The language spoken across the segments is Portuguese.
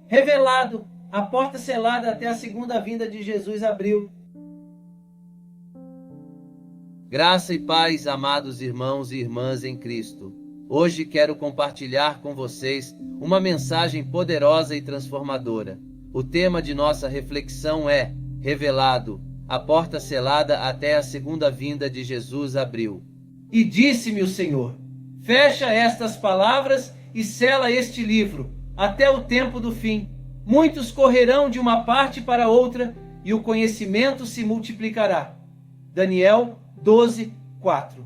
Revelado, a porta selada até a segunda vinda de Jesus abriu. Graça e paz, amados irmãos e irmãs em Cristo. Hoje quero compartilhar com vocês uma mensagem poderosa e transformadora. O tema de nossa reflexão é Revelado, a porta selada até a segunda vinda de Jesus abriu. E disse-me o Senhor: fecha estas palavras e sela este livro, até o tempo do fim. Muitos correrão de uma parte para outra, e o conhecimento se multiplicará. Daniel 12:4.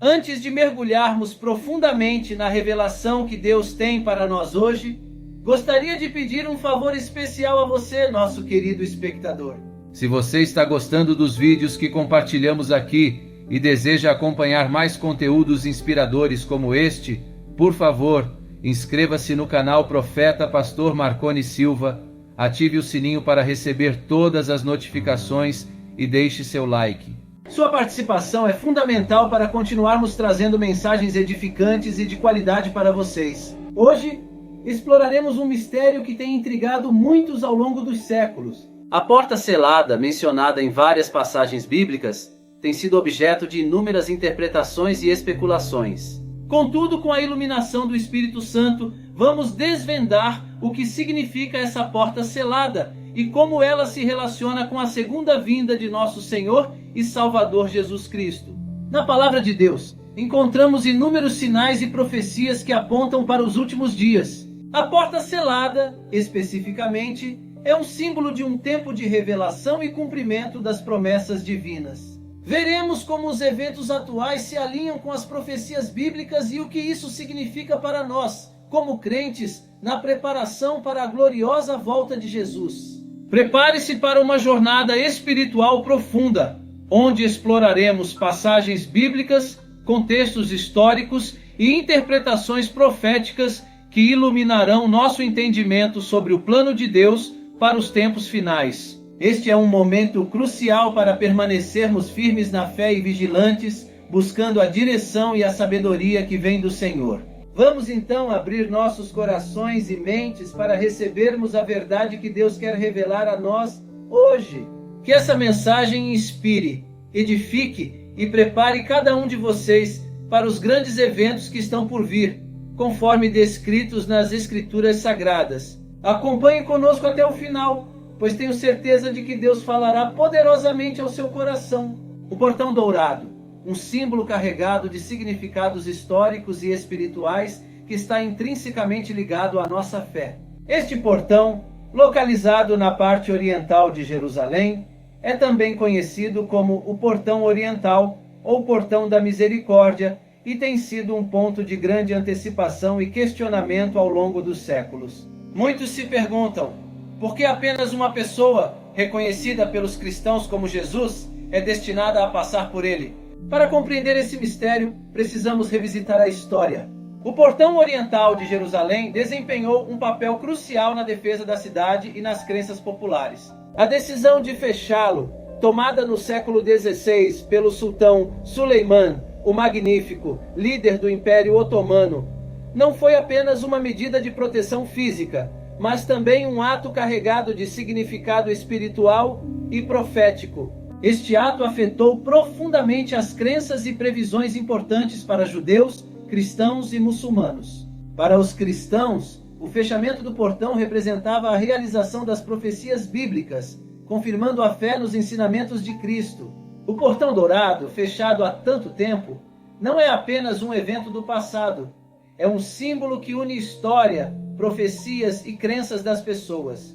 Antes de mergulharmos profundamente na revelação que Deus tem para nós hoje, gostaria de pedir um favor especial a você, nosso querido espectador. Se você está gostando dos vídeos que compartilhamos aqui e deseja acompanhar mais conteúdos inspiradores como este, por favor, inscreva-se no canal Profeta Pastor Marconi Silva, ative o sininho para receber todas as notificações e deixe seu like. Sua participação é fundamental para continuarmos trazendo mensagens edificantes e de qualidade para vocês. Hoje, exploraremos um mistério que tem intrigado muitos ao longo dos séculos. A porta selada, mencionada em várias passagens bíblicas, tem sido objeto de inúmeras interpretações e especulações. Contudo, com a iluminação do Espírito Santo, vamos desvendar o que significa essa porta selada e como ela se relaciona com a segunda vinda de nosso Senhor e Salvador Jesus Cristo. Na Palavra de Deus, encontramos inúmeros sinais e profecias que apontam para os últimos dias. A porta selada, especificamente, é um símbolo de um tempo de revelação e cumprimento das promessas divinas. Veremos como os eventos atuais se alinham com as profecias bíblicas e o que isso significa para nós, como crentes, na preparação para a gloriosa volta de Jesus. Prepare-se para uma jornada espiritual profunda, onde exploraremos passagens bíblicas, contextos históricos e interpretações proféticas que iluminarão nosso entendimento sobre o plano de Deus para os tempos finais. Este é um momento crucial para permanecermos firmes na fé e vigilantes, buscando a direção e a sabedoria que vem do Senhor. Vamos então abrir nossos corações e mentes para recebermos a verdade que Deus quer revelar a nós hoje. Que essa mensagem inspire, edifique e prepare cada um de vocês para os grandes eventos que estão por vir, conforme descritos nas Escrituras Sagradas. Acompanhe conosco até o final, pois tenho certeza de que Deus falará poderosamente ao seu coração. O portão dourado, um símbolo carregado de significados históricos e espirituais que está intrinsecamente ligado à nossa fé. Este portão, localizado na parte oriental de Jerusalém, é também conhecido como o Portão Oriental ou Portão da Misericórdia e tem sido um ponto de grande antecipação e questionamento ao longo dos séculos. Muitos se perguntam, por que apenas uma pessoa, reconhecida pelos cristãos como Jesus, é destinada a passar por ele? Para compreender esse mistério, precisamos revisitar a história. O Portão Oriental de Jerusalém desempenhou um papel crucial na defesa da cidade e nas crenças populares. A decisão de fechá-lo, tomada no século XVI pelo sultão Suleiman, o Magnífico, líder do Império Otomano, não foi apenas uma medida de proteção física, mas também um ato carregado de significado espiritual e profético. Este ato afetou profundamente as crenças e previsões importantes para judeus, cristãos e muçulmanos. Para os cristãos, o fechamento do portão representava a realização das profecias bíblicas, confirmando a fé nos ensinamentos de Cristo. O portão dourado, fechado há tanto tempo, não é apenas um evento do passado, é um símbolo que une história, profecias e crenças das pessoas.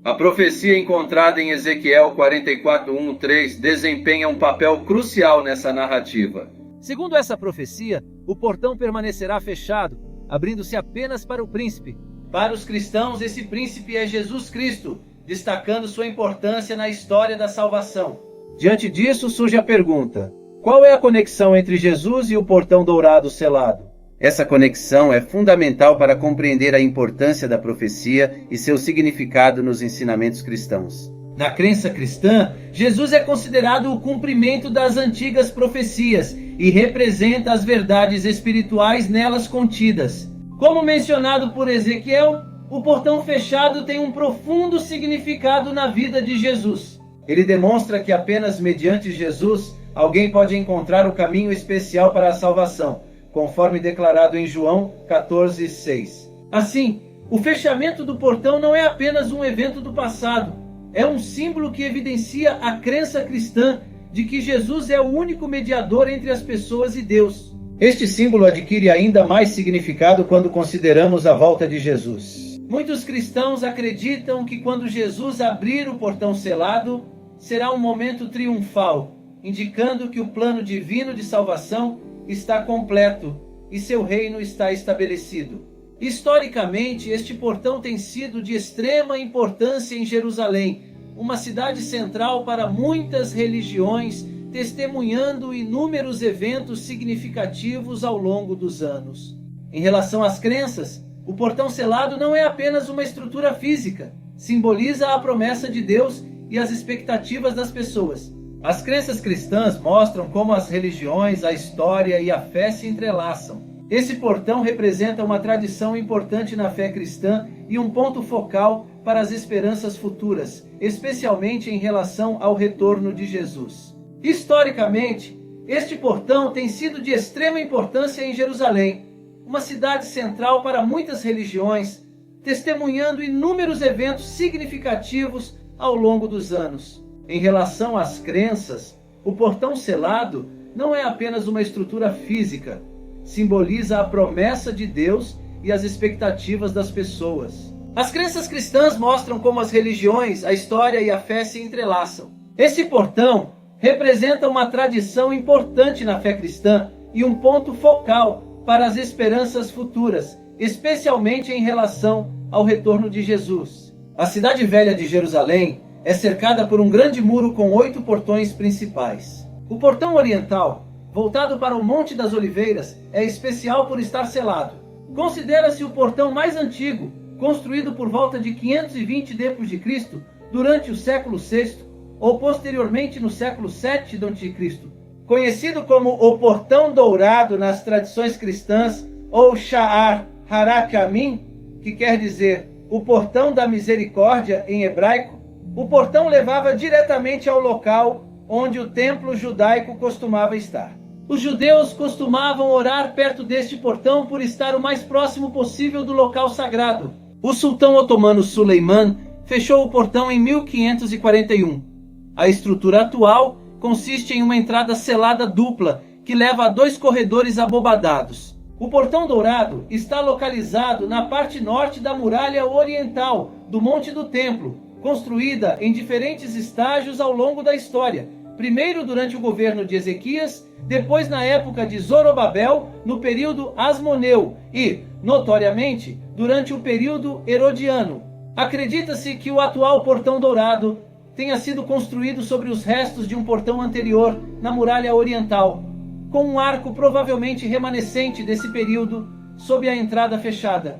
A profecia encontrada em Ezequiel 44:1-3 desempenha um papel crucial nessa narrativa. Segundo essa profecia, o portão permanecerá fechado, abrindo-se apenas para o príncipe. Para os cristãos, esse príncipe é Jesus Cristo, destacando sua importância na história da salvação. Diante disso, surge a pergunta: qual é a conexão entre Jesus e o portão dourado selado? Essa conexão é fundamental para compreender a importância da profecia e seu significado nos ensinamentos cristãos. Na crença cristã, Jesus é considerado o cumprimento das antigas profecias e representa as verdades espirituais nelas contidas. Como mencionado por Ezequiel, o portão fechado tem um profundo significado na vida de Jesus. Ele demonstra que apenas mediante Jesus alguém pode encontrar o caminho especial para a salvação, conforme declarado em João 14:6. Assim, o fechamento do portão não é apenas um evento do passado, é um símbolo que evidencia a crença cristã de que Jesus é o único mediador entre as pessoas e Deus. Este símbolo adquire ainda mais significado quando consideramos a volta de Jesus. Muitos cristãos acreditam que quando Jesus abrir o portão selado, será um momento triunfal, indicando que o plano divino de salvação está completo e seu reino está estabelecido. Historicamente, este portão tem sido de extrema importância em Jerusalém, uma cidade central para muitas religiões, testemunhando inúmeros eventos significativos ao longo dos anos. Em relação às crenças, o portão selado não é apenas uma estrutura física, simboliza a promessa de Deus e as expectativas das pessoas. As crenças cristãs mostram como as religiões, a história e a fé se entrelaçam. Esse portão representa uma tradição importante na fé cristã e um ponto focal para as esperanças futuras, especialmente em relação ao retorno de Jesus. Historicamente, este portão tem sido de extrema importância em Jerusalém, uma cidade central para muitas religiões, testemunhando inúmeros eventos significativos ao longo dos anos. Em relação às crenças, o portão selado não é apenas uma estrutura física, simboliza a promessa de Deus e as expectativas das pessoas. As crenças cristãs mostram como as religiões, a história e a fé se entrelaçam. Esse portão representa uma tradição importante na fé cristã e um ponto focal para as esperanças futuras, especialmente em relação ao retorno de Jesus. A cidade velha de Jerusalém é cercada por um grande muro com 8 portões principais. O portão oriental, voltado para o Monte das Oliveiras, é especial por estar selado. Considera-se o portão mais antigo, construído por volta de 520 d.C., durante o século VI ou posteriormente no século VII d.C., conhecido como o Portão Dourado nas tradições cristãs, ou Sha'ar Harakamim, que quer dizer o Portão da Misericórdia em hebraico. O portão levava diretamente ao local onde o templo judaico costumava estar. Os judeus costumavam orar perto deste portão por estar o mais próximo possível do local sagrado. O sultão otomano Suleiman fechou o portão em 1541. A estrutura atual consiste em uma entrada selada dupla que leva a 2 corredores abobadados. O Portão Dourado está localizado na parte norte da muralha oriental do Monte do Templo, construída em diferentes estágios ao longo da história, primeiro durante o governo de Ezequias, depois na época de Zorobabel, no período Asmoneu e, notoriamente, durante o período Herodiano. Acredita-se que o atual Portão Dourado tenha sido construído sobre os restos de um portão anterior na muralha oriental, com um arco provavelmente remanescente desse período sob a entrada fechada.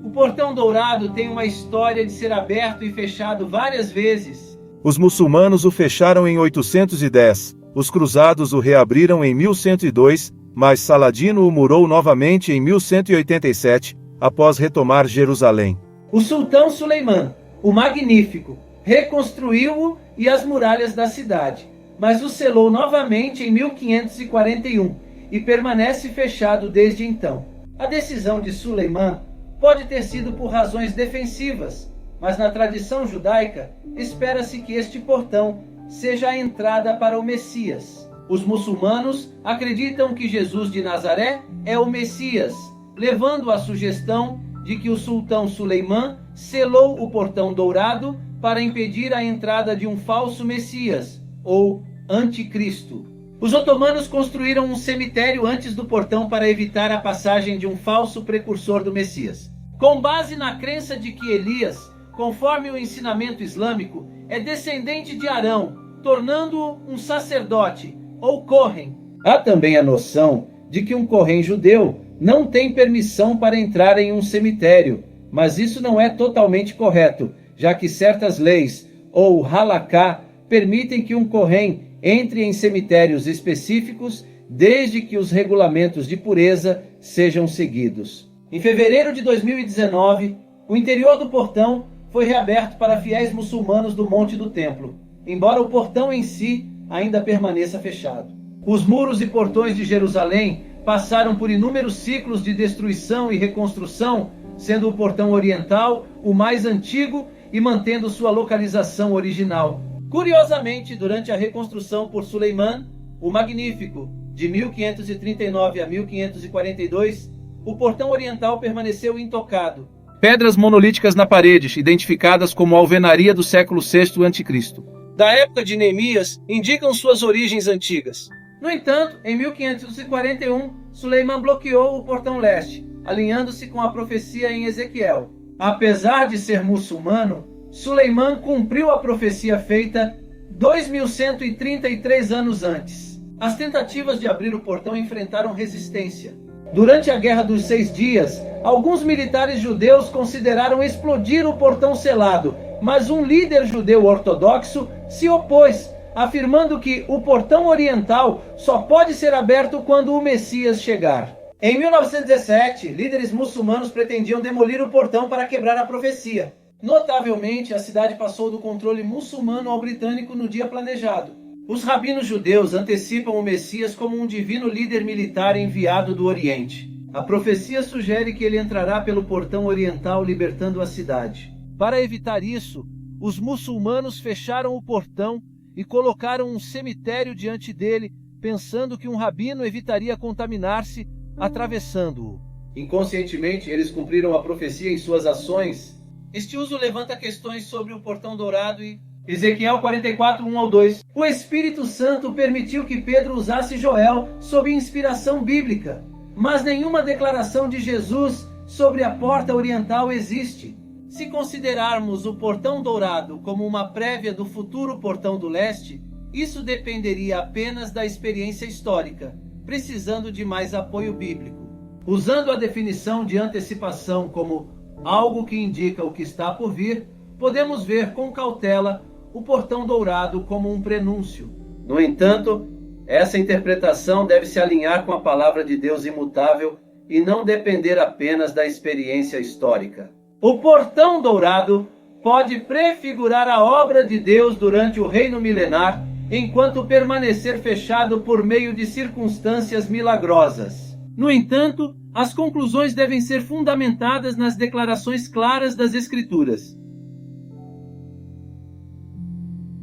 O Portão Dourado tem uma história de ser aberto e fechado várias vezes. Os muçulmanos o fecharam em 810, os cruzados o reabriram em 1102, mas Saladino o murou novamente em 1187, após retomar Jerusalém. O sultão Suleiman, o Magnífico, reconstruiu-o e as muralhas da cidade, mas o selou novamente em 1541 e permanece fechado desde então. A decisão de Suleiman pode ter sido por razões defensivas, mas na tradição judaica espera-se que este portão seja a entrada para o Messias. Os muçulmanos acreditam que Jesus de Nazaré é o Messias, levando à sugestão de que o sultão Suleiman selou o Portão Dourado para impedir a entrada de um falso Messias, ou Anticristo. Os otomanos construíram um cemitério antes do portão para evitar a passagem de um falso precursor do Messias. Com base na crença de que Elias, conforme o ensinamento islâmico, é descendente de Arão, tornando-o um sacerdote, ou Kohen. Há também a noção de que um Kohen judeu não tem permissão para entrar em um cemitério, mas isso não é totalmente correto, já que certas leis, ou halaká, permitem que um Kohen Entre em cemitérios específicos, desde que os regulamentos de pureza sejam seguidos. Em fevereiro de 2019, o interior do portão foi reaberto para fiéis muçulmanos do Monte do Templo, embora o portão em si ainda permaneça fechado. Os muros e portões de Jerusalém passaram por inúmeros ciclos de destruição e reconstrução, sendo o portão oriental o mais antigo e mantendo sua localização original. Curiosamente, durante a reconstrução por Suleiman, o Magnífico, de 1539 a 1542, o portão oriental permaneceu intocado. Pedras monolíticas na parede, identificadas como alvenaria do século VI a.C., da época de Neemias, indicam suas origens antigas. No entanto, em 1541, Suleiman bloqueou o portão leste, alinhando-se com a profecia em Ezequiel. Apesar de ser muçulmano, Suleiman cumpriu a profecia feita 2133 anos antes. As tentativas de abrir o portão enfrentaram resistência. Durante a Guerra dos 6 Dias, alguns militares judeus consideraram explodir o portão selado, mas um líder judeu ortodoxo se opôs, afirmando que o portão oriental só pode ser aberto quando o Messias chegar. Em 1917, líderes muçulmanos pretendiam demolir o portão para quebrar a profecia. Notavelmente, a cidade passou do controle muçulmano ao britânico no dia planejado. Os rabinos judeus antecipam o Messias como um divino líder militar enviado do Oriente. A profecia sugere que ele entrará pelo portão oriental, libertando a cidade. Para evitar isso, os muçulmanos fecharam o portão e colocaram um cemitério diante dele, pensando que um rabino evitaria contaminar-se atravessando-o. Inconscientemente, eles cumpriram a profecia em suas ações. Este uso levanta questões sobre o portão dourado e Ezequiel 44, 1 ao 2. O Espírito Santo permitiu que Pedro usasse Joel sob inspiração bíblica, mas nenhuma declaração de Jesus sobre a porta oriental existe. Se considerarmos o portão dourado como uma prévia do futuro portão do leste, isso dependeria apenas da experiência histórica, precisando de mais apoio bíblico. Usando a definição de antecipação como algo que indica o que está por vir, podemos ver com cautela o portão dourado como um prenúncio. No entanto, essa interpretação deve se alinhar com a palavra de Deus imutável e não depender apenas da experiência histórica. O portão dourado pode prefigurar a obra de Deus durante o reino milenar, enquanto permanecer fechado por meio de circunstâncias milagrosas. No entanto, as conclusões devem ser fundamentadas nas declarações claras das Escrituras.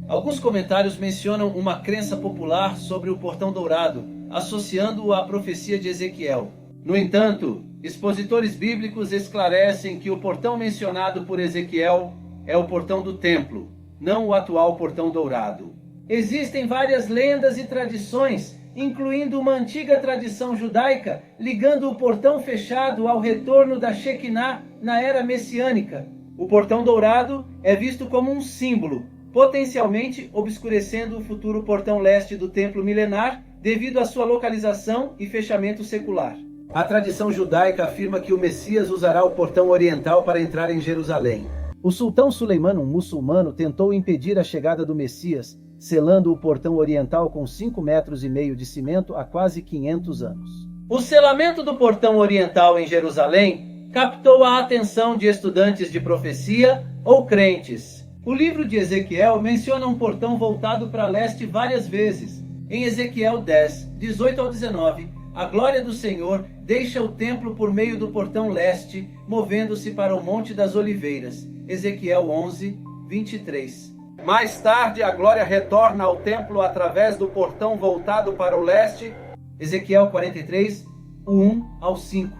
Alguns comentários mencionam uma crença popular sobre o portão dourado, associando-o à profecia de Ezequiel. No entanto, expositores bíblicos esclarecem que o portão mencionado por Ezequiel é o portão do templo, não o atual portão dourado. Existem várias lendas e tradições, incluindo uma antiga tradição judaica ligando o portão fechado ao retorno da Shekinah na era messiânica. O portão dourado é visto como um símbolo, potencialmente obscurecendo o futuro portão leste do templo milenar devido à sua localização e fechamento secular. A tradição judaica afirma que o Messias usará o portão oriental para entrar em Jerusalém. O sultão Suleiman, um muçulmano, tentou impedir a chegada do Messias, selando o portão oriental com 5,5 metros de cimento há quase 500 anos. O selamento do portão oriental em Jerusalém captou a atenção de estudantes de profecia ou crentes. O livro de Ezequiel menciona um portão voltado para leste várias vezes. Em Ezequiel 10, 18 ao 19, a glória do Senhor deixa o templo por meio do portão leste, movendo-se para o Monte das Oliveiras. Ezequiel 11, 23. Mais tarde, a glória retorna ao templo através do portão voltado para o leste. Ezequiel 43, 1 ao 5.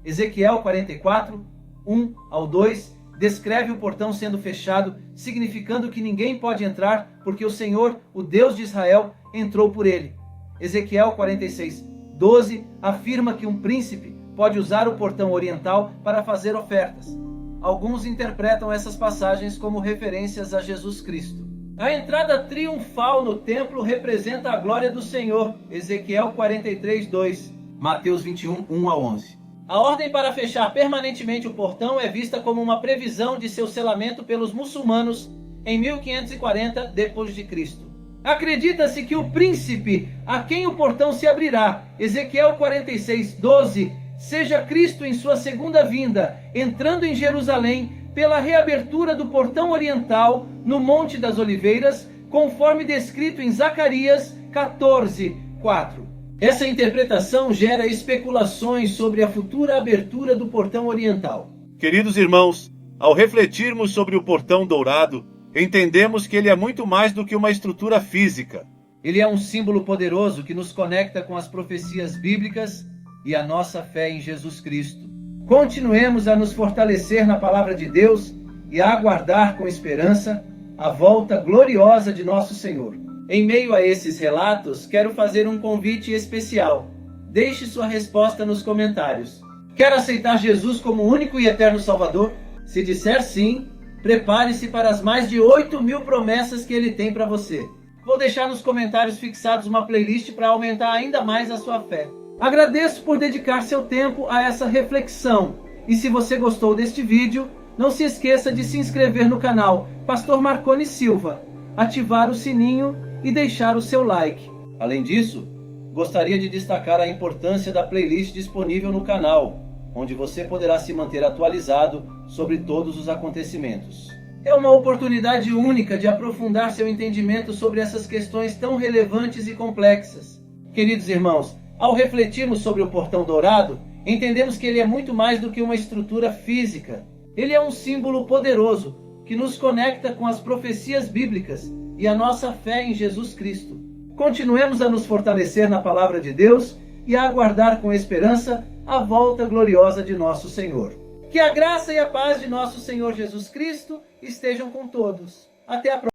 Ezequiel 44, 1 ao 2, descreve o portão sendo fechado, significando que ninguém pode entrar, porque o Senhor, o Deus de Israel, entrou por ele. Ezequiel 46, 12, afirma que um príncipe pode usar o portão oriental para fazer ofertas. Alguns interpretam essas passagens como referências a Jesus Cristo. A entrada triunfal no templo representa a glória do Senhor. Ezequiel 43, 2. Mateus 21, 1 a 11. A ordem para fechar permanentemente o portão é vista como uma previsão de seu selamento pelos muçulmanos em 1540 d.C. Acredita-se que o príncipe a quem o portão se abrirá, Ezequiel 46:12, seja Cristo em sua segunda vinda, entrando em Jerusalém pela reabertura do portão oriental no Monte das Oliveiras, conforme descrito em Zacarias 14:4. Essa interpretação gera especulações sobre a futura abertura do portão oriental. Queridos irmãos, ao refletirmos sobre o portão dourado, entendemos que ele é muito mais do que uma estrutura física. Ele é um símbolo poderoso que nos conecta com as profecias bíblicas e a nossa fé em Jesus Cristo. Continuemos a nos fortalecer na palavra de Deus e a aguardar com esperança a volta gloriosa de nosso Senhor. Em meio a esses relatos, quero fazer um convite especial. Deixe sua resposta nos comentários. Quer aceitar Jesus como único e eterno Salvador? Se disser sim, prepare-se para as mais de 8.000 promessas que Ele tem para você. Vou deixar nos comentários fixados uma playlist para aumentar ainda mais a sua fé. Agradeço por dedicar seu tempo a essa reflexão. E se você gostou deste vídeo, não se esqueça de se inscrever no canal Pastor Marconi Silva, ativar o sininho e deixar o seu like. Além disso, gostaria de destacar a importância da playlist disponível no canal, onde você poderá se manter atualizado sobre todos os acontecimentos. É uma oportunidade única de aprofundar seu entendimento sobre essas questões tão relevantes e complexas. Queridos irmãos, ao refletirmos sobre o portão dourado, entendemos que ele é muito mais do que uma estrutura física. Ele é um símbolo poderoso que nos conecta com as profecias bíblicas e a nossa fé em Jesus Cristo. Continuemos a nos fortalecer na palavra de Deus e a aguardar com esperança a volta gloriosa de nosso Senhor. Que a graça e a paz de nosso Senhor Jesus Cristo estejam com todos. Até a próxima.